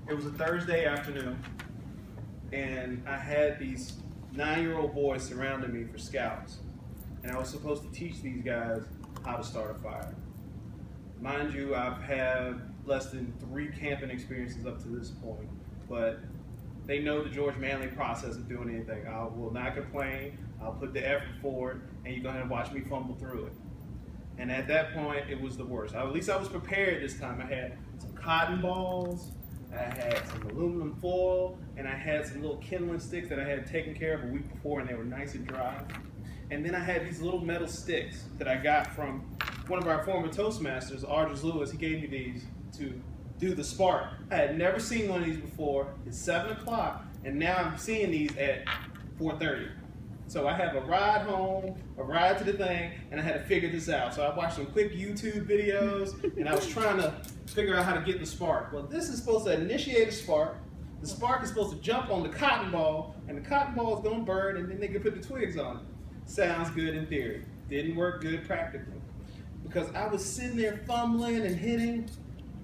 It was a Thursday afternoon, and I had these 9-year-old boys surrounding me for scouts, and I was supposed to teach these guys how to start a fire. Mind you, I've had less than 3 camping experiences up to this point, but they know the George Manley process of doing anything. I will not complain, I'll put the effort forward, and you're going to watch me fumble through it. And at that point, it was the worst. At least I was prepared this time. I had some cotton balls, I had some aluminum foil, and I had some little kindling sticks that I had taken care of a week before, and they were nice and dry. And then I had these little metal sticks that I got from one of our former Toastmasters, Ardress Lewis. He gave me these to do the spark. I had never seen one of these before. It's 7 o'clock, and now I'm seeing these at 4:30. So I have a ride home, a ride to the thing, and I had to figure this out. So I watched some quick YouTube videos, and I was trying to figure out how to get the spark. Well, this is supposed to initiate a spark. The spark is supposed to jump on the cotton ball, and the cotton ball is going to burn, and then they can put the twigs on it. Sounds good in theory. Didn't work good practically. Because I was sitting there fumbling and hitting,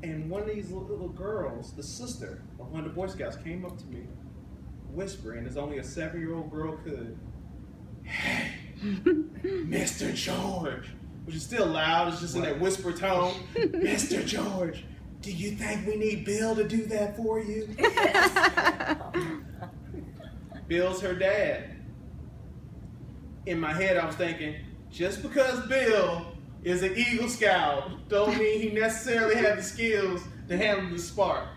and one of these little girls, the sister of one of the Boy Scouts, came up to me, whispering, as only a 7-year-old girl could, "Hey, Mr. George," which is still loud, it's just in that whisper tone. "Mr. George, do you think we need Bill to do that for you?" Bill's her dad. In my head, I was thinking, just because Bill is an Eagle Scout don't mean he necessarily had the skills to handle the spark.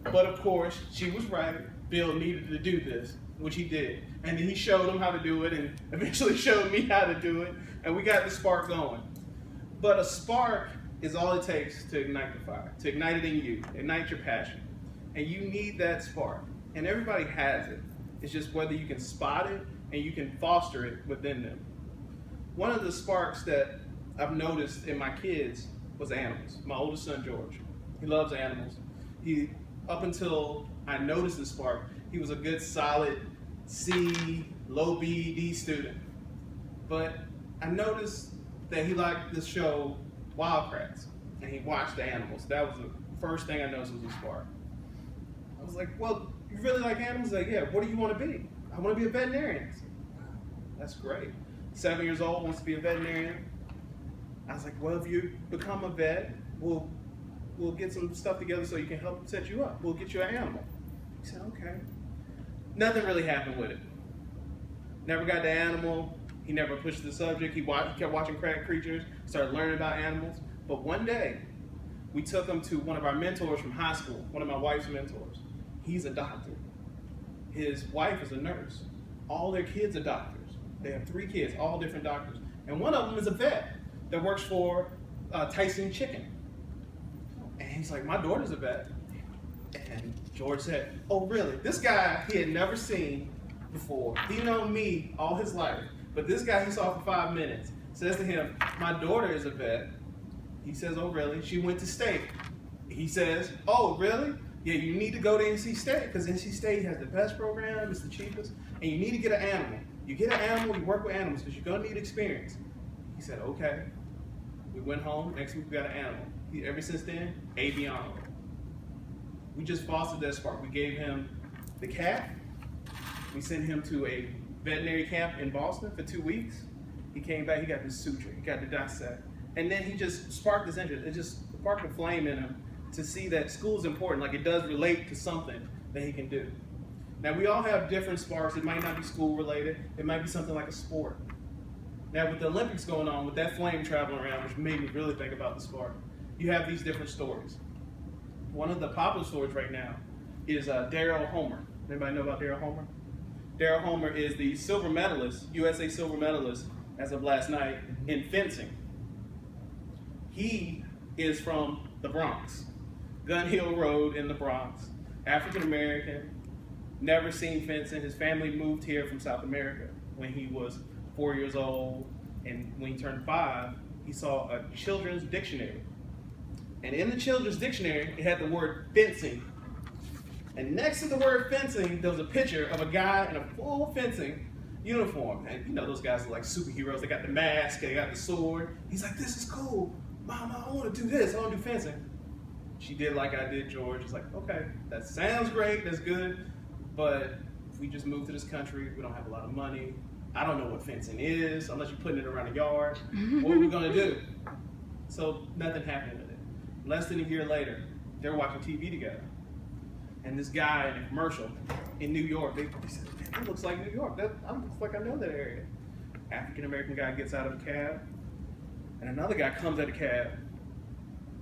But of course, she was right. Bill needed to do this, which he did. And then he showed him how to do it and eventually showed me how to do it. And we got the spark going. But a spark is all it takes to ignite the fire, to ignite it in you, ignite your passion. And you need that spark. And everybody has it. It's just whether you can spot it and you can foster it within them. One of the sparks that I've noticed in my kids was animals. My oldest son, George. He loves animals. Up until I noticed the spark, he was a good solid C, low B, D student. But I noticed that he liked the show Wildcrats, and he watched the animals. That was the first thing I noticed was a spark. I was like, "Well, you really like animals?" He's like, "Yeah, what do you want to be?" "I want to be a veterinarian." I said, "Wow, that's great." 7 years old, wants to be a veterinarian. I was like, "Well, if you become a vet, we'll get some stuff together so you can help set you up. We'll get you an animal." He said, "Okay." Nothing really happened with it. Never got the animal. He never pushed the subject. He kept watching Crack Creatures, started learning about animals. But one day, we took him to one of our mentors from high school, one of my wife's mentors. He's a doctor. His wife is a nurse. All their kids are doctors. They have 3 kids, all different doctors. And one of them is a vet that works for Tyson Chicken. And he's like, "My daughter's a vet." And George said, "Oh, really?" This guy he had never seen before. He known me all his life. But this guy he saw for 5 minutes says to him, "My daughter is a vet." He says, "Oh, really?" "She went to state." He says, "Oh, really? Yeah, you need to go to NC State because NC State has the best program, it's the cheapest, and you need to get an animal. You get an animal, you work with animals because you're going to need experience." He said, "Okay." We went home, next week we got an animal. Ever since then, Aviano. We just fostered that spark. We gave him the cat. We sent him to a veterinary camp in Boston for 2 weeks. He came back, he got the suture, he got the dissect. And then he just sparked his interest. It just sparked a flame in him to see that school is important, like it does relate to something that he can do. Now we all have different sparks. It might not be school related. It might be something like a sport. Now with the Olympics going on, with that flame traveling around, which made me really think about the spark, you have these different stories. One of the popular stories right now is Daryl Homer. Anybody know about Daryl Homer? Daryl Homer is the silver medalist, USA silver medalist, as of last night, in fencing. He is from the Bronx, Gun Hill Road in the Bronx, African American, never seen fencing. His family moved here from South America when he was 4 years old, and when he turned 5, he saw a children's dictionary. And in the children's dictionary, it had the word fencing. And next to the word fencing, there was a picture of a guy in a full fencing uniform. And you know those guys are like superheroes. They got the mask, they got the sword. He's like, "This is cool. Mama, I want to do this. I want to do fencing." She did like I did George. It's like, okay, that sounds great, that's good, but if we just move to this country, we don't have a lot of money. I don't know what fencing is, unless you're putting it around a yard. What are we gonna do? So nothing happened with it. Less than a year later, they're watching TV together. And this guy in a commercial in New York, they said, man, that looks like New York. That looks like I know that area. African-American guy gets out of the cab, and another guy comes out of the cab,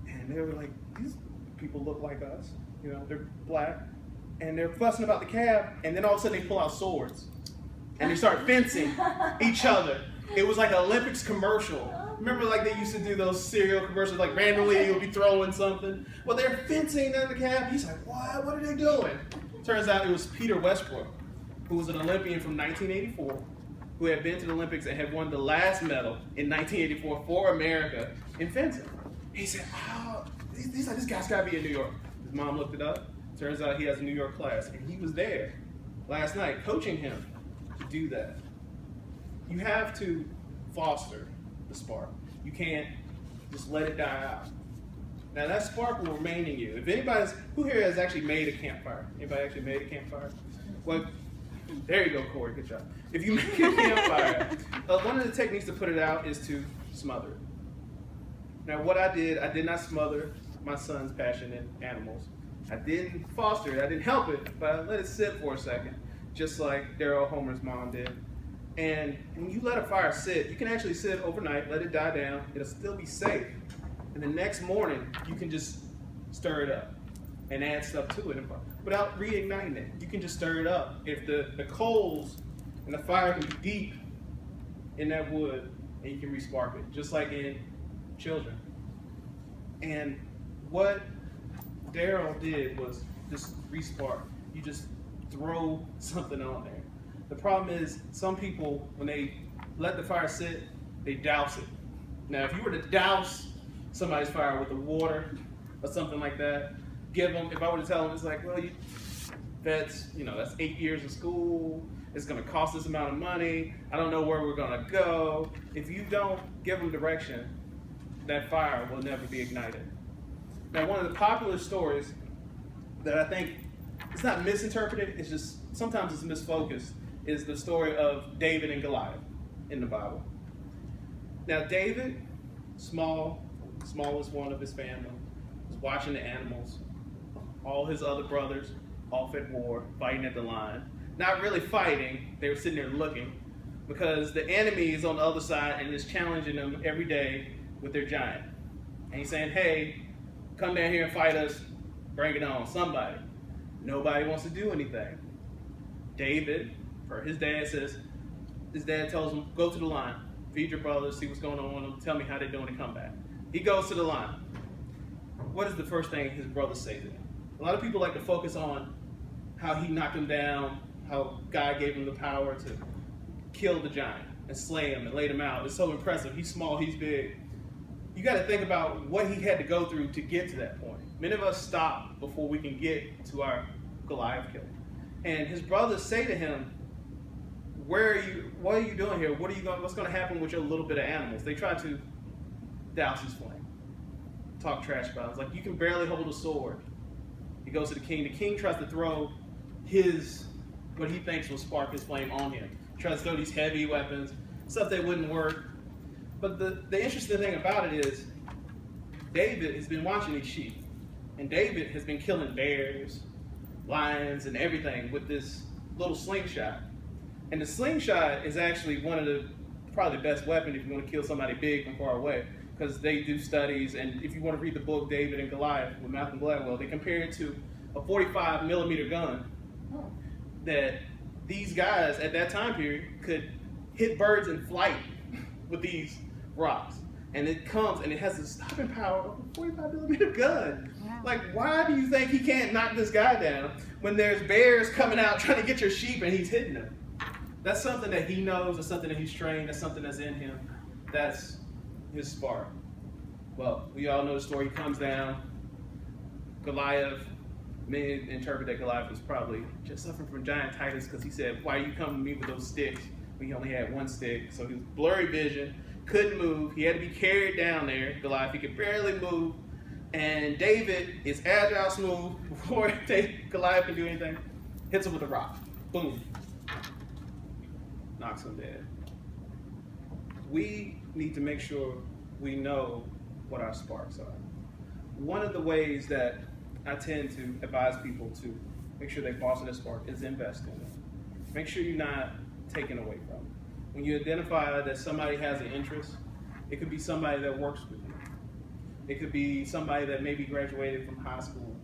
and they were like, these people look like us. You know, they're black, and they're fussing about the cab, and then all of a sudden they pull out swords, and they start fencing each other. It was like an Olympics commercial. Remember, like they used to do those cereal commercials, like randomly you'll be throwing something. Well, they're fencing in the cab. He's like, what? What are they doing? Turns out it was Peter Westbrook, who was an Olympian from 1984, who had been to the Olympics and had won the last medal in 1984 for America in fencing. He said, oh, he's like, this guy's got to be in New York. His mom looked it up. Turns out he has a New York class, and he was there last night coaching him to do that. You have to foster the spark. You can't just let it die out. Now that spark will remain in you. If anybody's, who here has actually made a campfire? Anybody actually made a campfire? Well, there you go, Corey, good job. If you make a campfire, one of the techniques to put it out is to smother it. Now what I did not smother my son's passion in animals. I didn't foster it, I didn't help it, but I let it sit for a second, just like Daryl Homer's mom did. And when you let a fire sit, you can actually sit overnight, let it die down, it'll still be safe. And the next morning, you can just stir it up and add stuff to it without reigniting it. You can just stir it up. If the coals and the fire can be deep in that wood, and you can re-spark it, just like in children. And what Daryl did was just re-spark. You just throw something on there. The problem is, some people, when they let the fire sit, they douse it. Now, if you were to douse somebody's fire with the water or something like that, give them, if I were to tell them, it's like, well, that's 8 years of school, it's gonna cost this amount of money, I don't know where we're gonna go. If you don't give them direction, that fire will never be ignited. Now, one of the popular stories that I think, it's not misinterpreted, it's just, sometimes it's misfocused, is the story of David and Goliath in the Bible. Now David, smallest one of his family, was watching the animals. All his other brothers off at war, fighting at the line. Not really fighting, they were sitting there looking, because the enemy is on the other side and is challenging them every day with their giant. And he's saying, hey, come down here and fight us, bring it on, somebody. Nobody wants to do anything. David, or his dad says, his dad tells him, go to the line, feed your brothers, see what's going on with them, tell me how they're doing and come back. He goes to the line. What is the first thing his brothers say to him? A lot of people like to focus on how he knocked him down, how God gave him the power to kill the giant and slay him and lay him out. It's so impressive. He's small, he's big. You got to think about what he had to go through to get to that point. Many of us stop before we can get to our Goliath killing. And his brothers say to him, what are you doing here? What's going to happen with your little bit of animals? They try to douse his flame, talk trash about him. It's like, you can barely hold a sword. He goes to the king. The king tries to throw what he thinks will spark his flame on him. He tries to throw these heavy weapons, stuff that wouldn't work. But the interesting thing about it is, David has been watching these sheep. And David has been killing bears, lions, and everything with this little slingshot. And the slingshot is actually one of probably the best weapon if you want to kill somebody big from far away, because they do studies, and if you want to read the book David and Goliath with Malcolm Gladwell, they compare it to a 45 millimeter gun that these guys at that time period could hit birds in flight with these rocks. And it comes and it has the stopping power of a 45 millimeter gun. Wow. Like, why do you think he can't knock this guy down when there's bears coming out trying to get your sheep and he's hitting them? That's something that he knows, that's something that he's trained, that's something that's in him. That's his spark. Well, we all know the story. He comes down. Goliath, many interpret that Goliath was probably just suffering from giantitis, because he said, why are you coming to me with those sticks? When he only had one stick. So he was blurry vision, couldn't move. He had to be carried down there. Goliath, he could barely move. And David is agile, smooth. Before Goliath can do anything, hits him with a rock. Boom. Knocks him dead. We need to make sure we know what our sparks are. One of the ways that I tend to advise people to make sure they foster their spark is invest in it. Make sure you're not taken away from it. When you identify that somebody has an interest, it could be somebody that works with you. It could be somebody that maybe graduated from high school